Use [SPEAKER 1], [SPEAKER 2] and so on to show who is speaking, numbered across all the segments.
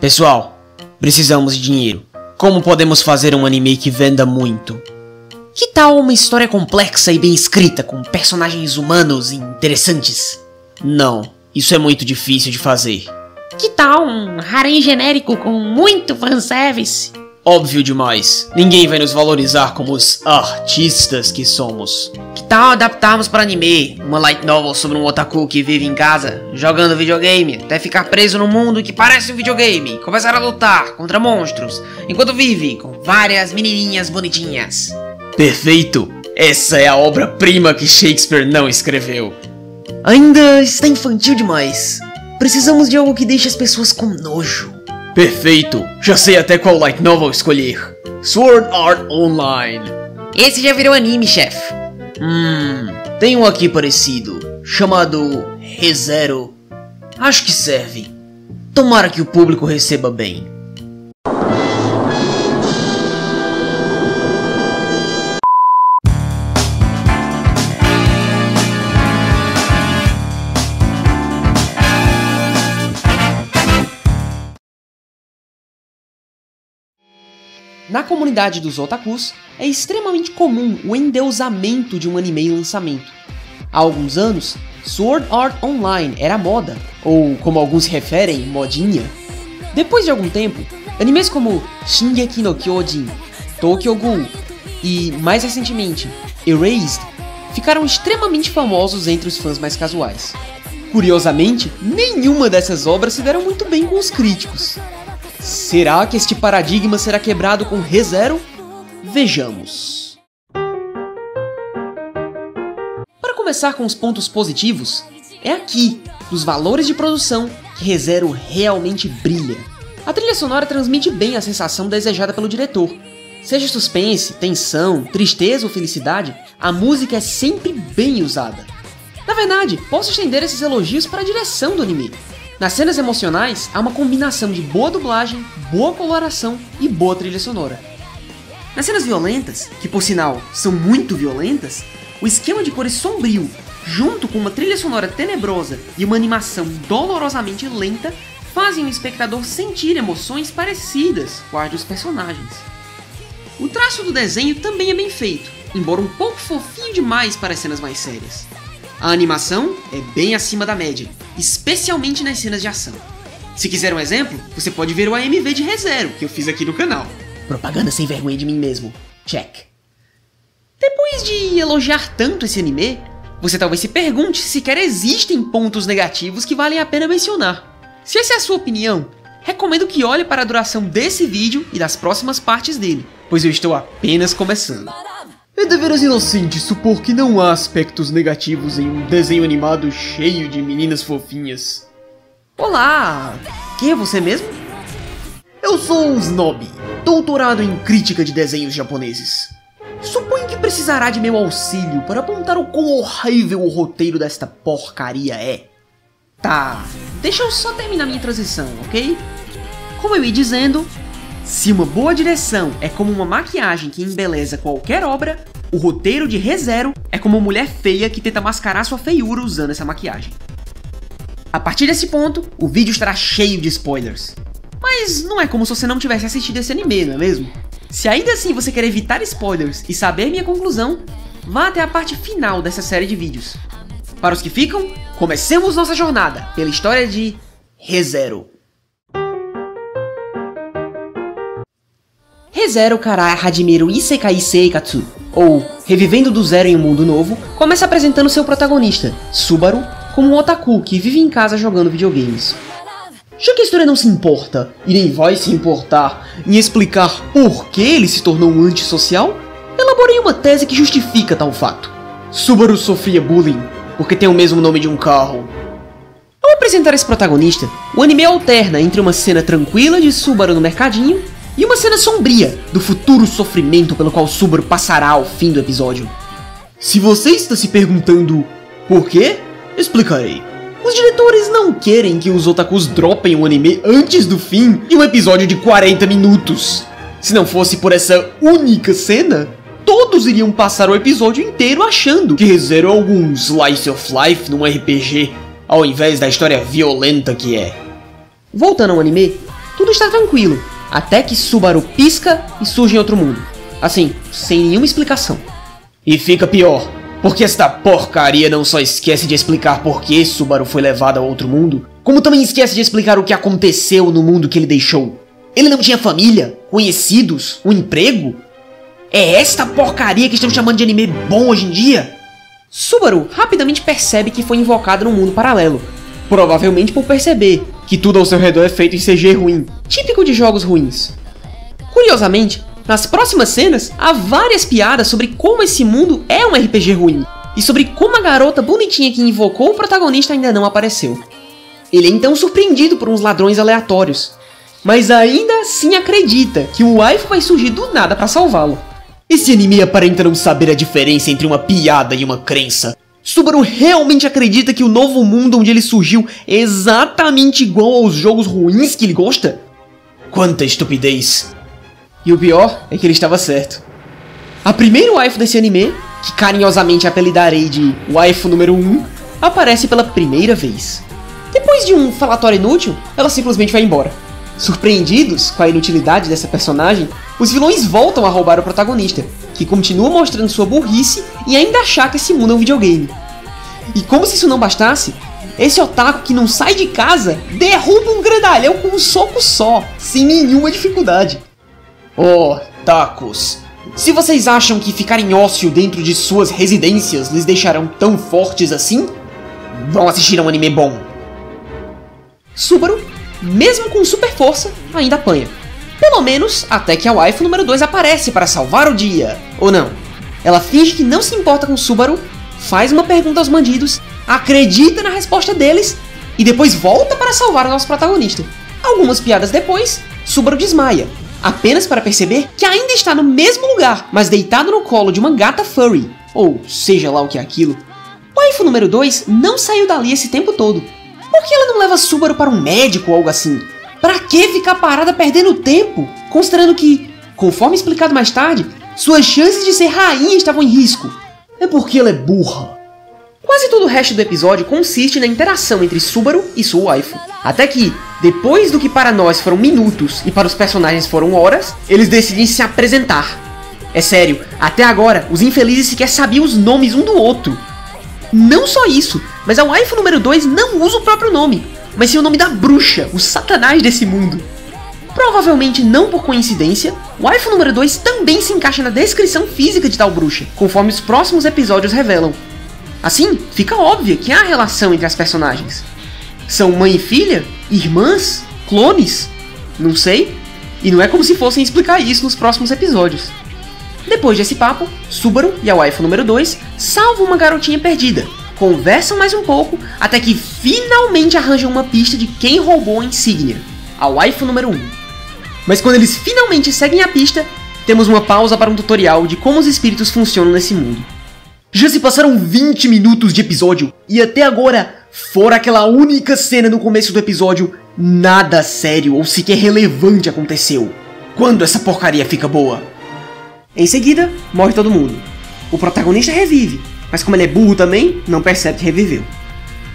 [SPEAKER 1] Pessoal, precisamos de dinheiro. Como podemos fazer um anime que venda muito? Que tal uma história complexa e bem escrita, com personagens humanos e interessantes? Não, isso é muito difícil de fazer.
[SPEAKER 2] Que tal um harém genérico com muito fanservice?
[SPEAKER 1] Óbvio demais. Ninguém vai nos valorizar como os artistas que somos.
[SPEAKER 2] Que tal adaptarmos para anime uma light novel sobre um otaku que vive em casa, jogando videogame, até ficar preso num mundo que parece um videogame, começar a lutar contra monstros, enquanto vive com várias menininhas bonitinhas?
[SPEAKER 1] Perfeito! Essa é a obra-prima que Shakespeare não escreveu.
[SPEAKER 2] Ainda está infantil demais. Precisamos de algo que deixe as pessoas com nojo.
[SPEAKER 1] Perfeito! Já sei até qual light novel escolher. Sword Art Online.
[SPEAKER 2] Esse já virou anime, chefe.
[SPEAKER 1] Tem um aqui parecido, chamado ReZero. Acho que serve. Tomara que o público receba bem.
[SPEAKER 3] Na comunidade dos otakus, é extremamente comum o endeusamento de um anime em lançamento. Há alguns anos, Sword Art Online era moda, ou como alguns se referem, modinha. Depois de algum tempo, animes como Shingeki no Kyojin, Tokyo Ghoul e, mais recentemente, Erased ficaram extremamente famosos entre os fãs mais casuais. Curiosamente, nenhuma dessas obras se deram muito bem com os críticos. Será que este paradigma será quebrado com ReZero? Vejamos. Para começar com os pontos positivos, é aqui, nos valores de produção, que ReZero realmente brilha. A trilha sonora transmite bem a sensação desejada pelo diretor. Seja suspense, tensão, tristeza ou felicidade, a música é sempre bem usada. Na verdade, posso estender esses elogios para a direção do anime. Nas cenas emocionais, há uma combinação de boa dublagem, boa coloração e boa trilha sonora. Nas cenas violentas, que por sinal são muito violentas, o esquema de cores sombrio, junto com uma trilha sonora tenebrosa e uma animação dolorosamente lenta, fazem o espectador sentir emoções parecidas com as dos personagens. O traço do desenho também é bem feito, embora um pouco fofinho demais para as cenas mais sérias. A animação é bem acima da média, especialmente nas cenas de ação. Se quiser um exemplo, você pode ver o AMV de ReZero, que eu fiz aqui no canal.
[SPEAKER 2] Propaganda sem vergonha de mim mesmo. Check.
[SPEAKER 3] Depois de elogiar tanto esse anime, você talvez se pergunte se sequer existem pontos negativos que valem a pena mencionar. Se essa é a sua opinião, recomendo que olhe para a duração desse vídeo e das próximas partes dele, pois eu estou apenas começando. É deveras inocente supor que não há aspectos negativos em um desenho animado cheio de meninas fofinhas. Olá, quem é você mesmo? Eu sou o Snob, doutorado em crítica de desenhos japoneses. Suponho que precisará de meu auxílio para apontar o quão horrível o roteiro desta porcaria é. Tá, deixa eu só terminar minha transição, ok? Como eu ia dizendo, se uma boa direção é como uma maquiagem que embeleza qualquer obra, o roteiro de ReZero é como uma mulher feia que tenta mascarar sua feiura usando essa maquiagem. A partir desse ponto, o vídeo estará cheio de spoilers. Mas não é como se você não tivesse assistido esse anime, não é mesmo? Se ainda assim você quer evitar spoilers e saber minha conclusão, vá até a parte final dessa série de vídeos. Para os que ficam, comecemos nossa jornada pela história de ReZero. ReZero Kara Hajimeru Isekai Seikatsu, ou Revivendo do Zero em um Mundo Novo, começa apresentando seu protagonista, Subaru, como um otaku que vive em casa jogando videogames. Já que a história não se importa, e nem vai se importar, em explicar por que ele se tornou um antissocial, elaborei uma tese que justifica tal fato. Subaru sofria bullying porque tem o mesmo nome de um carro. Ao apresentar esse protagonista, o anime alterna entre uma cena tranquila de Subaru no mercadinho e uma cena sombria do futuro sofrimento pelo qual Subaru passará ao fim do episódio. Se você está se perguntando por quê, explicarei. Os diretores não querem que os otakus dropem o anime antes do fim de um episódio de 40 minutos. Se não fosse por essa única cena, todos iriam passar o episódio inteiro achando que ReZero é algum slice of life num RPG, ao invés da história violenta que é. Voltando ao anime, tudo está tranquilo, até que Subaru pisca e surge em outro mundo. Assim, sem nenhuma explicação.
[SPEAKER 1] E fica pior, porque esta porcaria não só esquece de explicar por que Subaru foi levado a outro mundo, como também esquece de explicar o que aconteceu no mundo que ele deixou. Ele não tinha família, conhecidos, um emprego? É esta porcaria que estão chamando de anime bom hoje em dia?
[SPEAKER 3] Subaru rapidamente percebe que foi invocado num mundo paralelo, provavelmente por perceber que tudo ao seu redor é feito em CG ruim, típico de jogos ruins. Curiosamente, nas próximas cenas, há várias piadas sobre como esse mundo é um RPG ruim, e sobre como a garota bonitinha que invocou o protagonista ainda não apareceu. Ele é então surpreendido por uns ladrões aleatórios, mas ainda assim acredita que o waifu vai surgir do nada para salvá-lo.
[SPEAKER 1] Esse anime aparenta não saber a diferença entre uma piada e uma crença. Subaru realmente acredita que o novo mundo onde ele surgiu é exatamente igual aos jogos ruins que ele gosta? Quanta estupidez!
[SPEAKER 3] E o pior é que ele estava certo. A primeira waifu desse anime, que carinhosamente apelidarei de waifu número 1, aparece pela primeira vez. Depois de um falatório inútil, ela simplesmente vai embora. Surpreendidos com a inutilidade dessa personagem, os vilões voltam a roubar o protagonista, que continua mostrando sua burrice e ainda achar que esse mundo é um videogame. E como se isso não bastasse, esse otaku que não sai de casa derruba um grandalhão com um soco só, sem nenhuma dificuldade.
[SPEAKER 1] Oh, tacos! Se vocês acham que ficar em ócio dentro de suas residências lhes deixarão tão fortes assim, vão assistir a um anime bom.
[SPEAKER 3] Subaru, mesmo com super força, ainda apanha. Pelo menos até que a waifu número 2 aparece para salvar o dia. Ou não. Ela finge que não se importa com Subaru, faz uma pergunta aos bandidos, acredita na resposta deles e depois volta para salvar o nosso protagonista. Algumas piadas depois, Subaru desmaia, apenas para perceber que ainda está no mesmo lugar, mas deitado no colo de uma gata furry, ou seja lá o que é aquilo. Waifu número 2 não saiu dali esse tempo todo. Por que ela não leva Subaru para um médico ou algo assim? Pra que ficar parada perdendo tempo, considerando que, conforme explicado mais tarde, suas chances de ser rainha estavam em risco?
[SPEAKER 1] É porque ela é burra.
[SPEAKER 3] Quase todo o resto do episódio consiste na interação entre Subaru e sua waifu. Até que, depois do que para nós foram minutos e para os personagens foram horas, eles decidem se apresentar. É sério, até agora, os infelizes sequer sabiam os nomes um do outro. Não só isso, mas a waifu número 2 não usa o próprio nome, mas sim o nome da bruxa, o satanás desse mundo. Provavelmente não por coincidência, waifu número 2 também se encaixa na descrição física de tal bruxa, conforme os próximos episódios revelam. Assim, fica óbvia que há relação entre as personagens. São mãe e filha? Irmãs? Clones? Não sei. E não é como se fossem explicar isso nos próximos episódios. Depois desse papo, Subaru e a waifu número 2 salvam uma garotinha perdida, conversam mais um pouco, até que finalmente arranjam uma pista de quem roubou a insígnia, a waifu número 1. Mas quando eles finalmente seguem a pista, temos uma pausa para um tutorial de como os espíritos funcionam nesse mundo.
[SPEAKER 1] Já se passaram 20 minutos de episódio, e até agora, fora aquela única cena no começo do episódio, nada sério ou sequer relevante aconteceu. Quando essa porcaria fica boa?
[SPEAKER 3] Em seguida, morre todo mundo. O protagonista revive, mas como ele é burro também, não percebe que reviveu.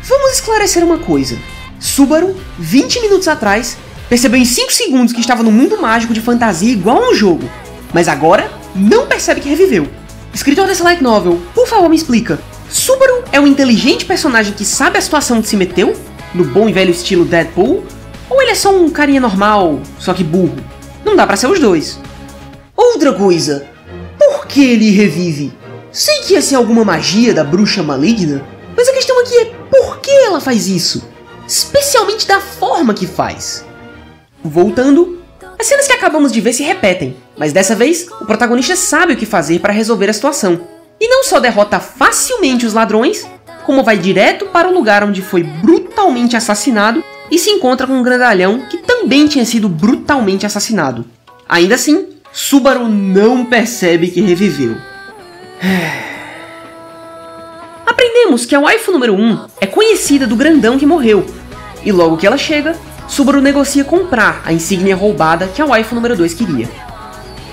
[SPEAKER 3] Vamos esclarecer uma coisa. Subaru, 20 minutos atrás, percebeu em 5 segundos que estava num mundo mágico de fantasia igual a um jogo, mas agora não percebe que reviveu. Escritor dessa light novel, por favor me explica. Subaru é um inteligente personagem que sabe a situação que se meteu, no bom e velho estilo Deadpool, ou ele é só um carinha normal, só que burro? Não dá pra ser os dois. Outra coisa, por que ele revive? Sei que ia ser alguma magia da bruxa maligna, mas a questão aqui é por que ela faz isso? Especialmente da forma que faz. Voltando, as cenas que acabamos de ver se repetem, mas dessa vez o protagonista sabe o que fazer para resolver a situação. E não só derrota facilmente os ladrões, como vai direto para o lugar onde foi brutalmente assassinado e se encontra com um grandalhão que também tinha sido brutalmente assassinado. Ainda assim, Subaru não percebe que reviveu. Aprendemos que a waifu número 1 é conhecida do grandão que morreu, e logo que ela chega, Subaru negocia comprar a insígnia roubada que a waifu número 2 queria.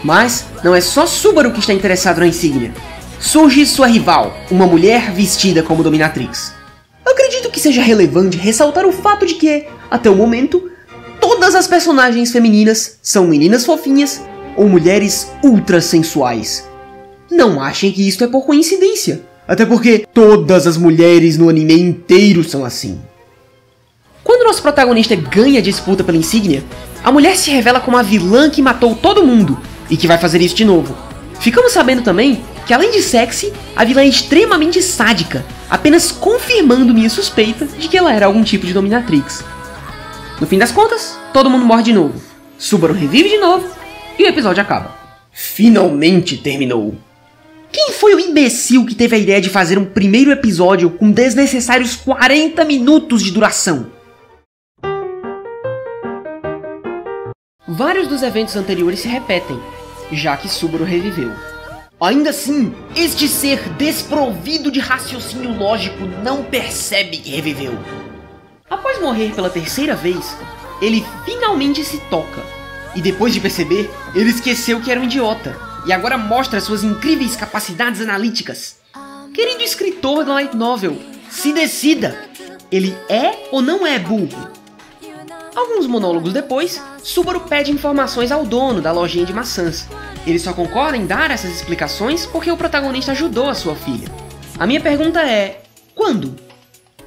[SPEAKER 3] Mas não é só Subaru que está interessado na insígnia. Surge sua rival, uma mulher vestida como dominatrix. Acredito que seja relevante ressaltar o fato de que, até o momento, todas todas as personagens femininas são meninas fofinhas ou mulheres ultra sensuais. Não achem que isto é por coincidência, até porque todas as mulheres no anime inteiro são assim. Quando nosso protagonista ganha a disputa pela insígnia, a mulher se revela como a vilã que matou todo mundo e que vai fazer isso de novo. Ficamos sabendo também que, além de sexy, a vilã é extremamente sádica, apenas confirmando minha suspeita de que ela era algum tipo de dominatrix. No fim das contas, todo mundo morre de novo, Subaru revive de novo e o episódio acaba. Finalmente terminou! Quem foi o imbecil que teve a ideia de fazer um primeiro episódio com desnecessários 40 minutos de duração? Vários dos eventos anteriores se repetem, já que Subaru reviveu. Ainda assim, este ser desprovido de raciocínio lógico não percebe que reviveu. Após morrer pela terceira vez, ele finalmente se toca. E depois de perceber, ele esqueceu que era um idiota. E agora mostra suas incríveis capacidades analíticas. Querido escritor da light novel, se decida. Ele é ou não é burro? Alguns monólogos depois, Subaru pede informações ao dono da lojinha de maçãs. Ele só concorda em dar essas explicações porque o protagonista ajudou a sua filha. A minha pergunta é, quando?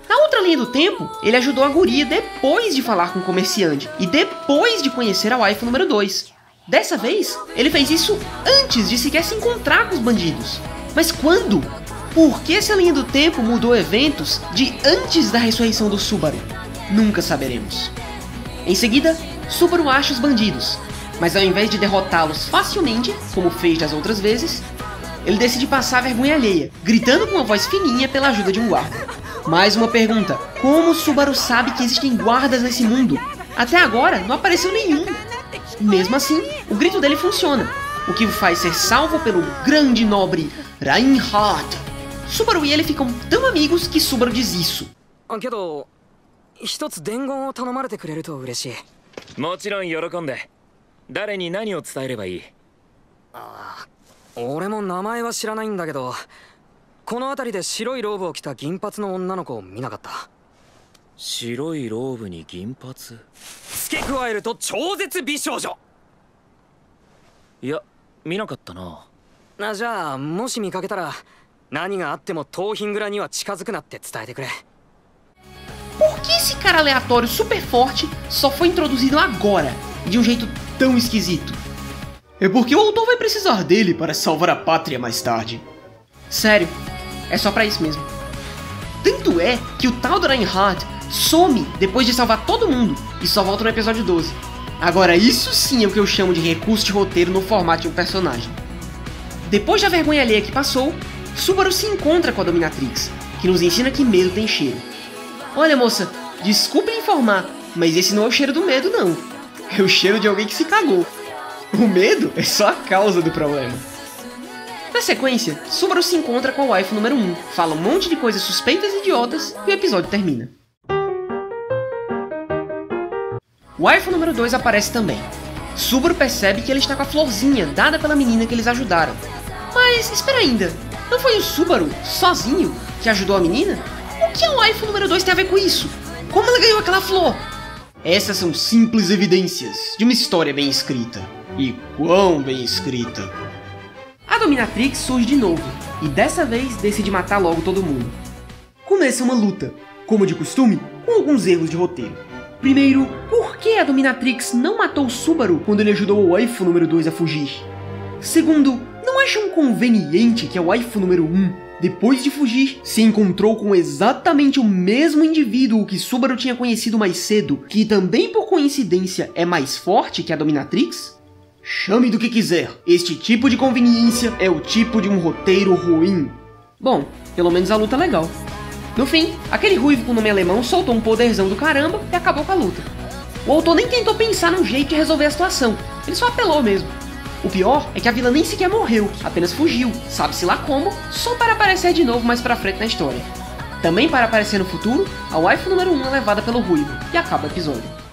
[SPEAKER 3] Na outra linha do tempo, ele ajudou a guria depois de falar com o comerciante e depois de conhecer a waifu número 2. Dessa vez, ele fez isso antes de sequer se encontrar com os bandidos. Mas quando? Por que essa linha do tempo mudou eventos de antes da ressurreição do Subaru? Nunca saberemos. Em seguida, Subaru acha os bandidos, mas ao invés de derrotá-los facilmente, como fez das outras vezes, ele decide passar vergonha alheia, gritando com uma voz fininha pela ajuda de um guarda. Mais uma pergunta, como Subaru sabe que existem guardas nesse mundo? Até agora não apareceu nenhum. Mesmo assim, o grito dele funciona, o que o faz ser salvo pelo grande nobre Reinhardt. Subaru e ele ficam tão amigos que Subaru diz isso.
[SPEAKER 4] 一つ伝言を頼まれてくれると嬉しい。もちろん喜んで。誰に何を伝えればいい？俺も名前は知らないんだけど、この辺りで白いローブを着た銀髪の女の子を見なかった？白いローブに銀髪？付け加えると超絶美少女。いや、見なかったな。じゃあもし見かけたら、何があっても盗品蔵には近づくなって伝えてくれ。
[SPEAKER 3] Por que esse cara aleatório super forte só foi introduzido agora, de um jeito tão esquisito? É porque o autor vai precisar dele para salvar a pátria mais tarde. Sério, é só pra isso mesmo. Tanto é que o tal do Reinhardt some depois de salvar todo mundo e só volta no episódio 12. Agora isso sim é o que eu chamo de recurso de roteiro no formato de um personagem. Depois da vergonha alheia que passou, Subaru se encontra com a Dominatrix, que nos ensina que medo tem cheiro. Olha, moça, desculpe lhe informar, mas esse não é o cheiro do medo, não. É o cheiro de alguém que se cagou. O medo é só a causa do problema. Na sequência, Subaru se encontra com a waifu número 1, fala um monte de coisas suspeitas e idiotas e o episódio termina. Waifu número 2 aparece também. Subaru percebe que ele está com a florzinha dada pela menina que eles ajudaram. Mas espera ainda, não foi o Subaru, sozinho, que ajudou a menina? O que a waifu número 2 tem a ver com isso? Como ela ganhou aquela flor? Essas são simples evidências de uma história bem escrita. E quão bem escrita! A Dominatrix surge de novo, e dessa vez decide matar logo todo mundo. Começa uma luta, como de costume, com alguns erros de roteiro. Primeiro, por que a Dominatrix não matou o Subaru quando ele ajudou a waifu número 2 a fugir? Segundo, não acham conveniente que a waifu número 1, depois de fugir, se encontrou com exatamente o mesmo indivíduo que Subaru tinha conhecido mais cedo, que também por coincidência é mais forte que a Dominatrix? Chame do que quiser, este tipo de conveniência é o tipo de um roteiro ruim. Bom, pelo menos a luta é legal. No fim, aquele ruivo com nome alemão soltou um poderzão do caramba e acabou com a luta. O autor nem tentou pensar num jeito de resolver a situação, ele só apelou mesmo. O pior é que a vilã nem sequer morreu, apenas fugiu, sabe-se lá como, só para aparecer de novo mais pra frente na história. Também para aparecer no futuro, a waifu número 1 é levada pelo ruivo, e acaba o episódio.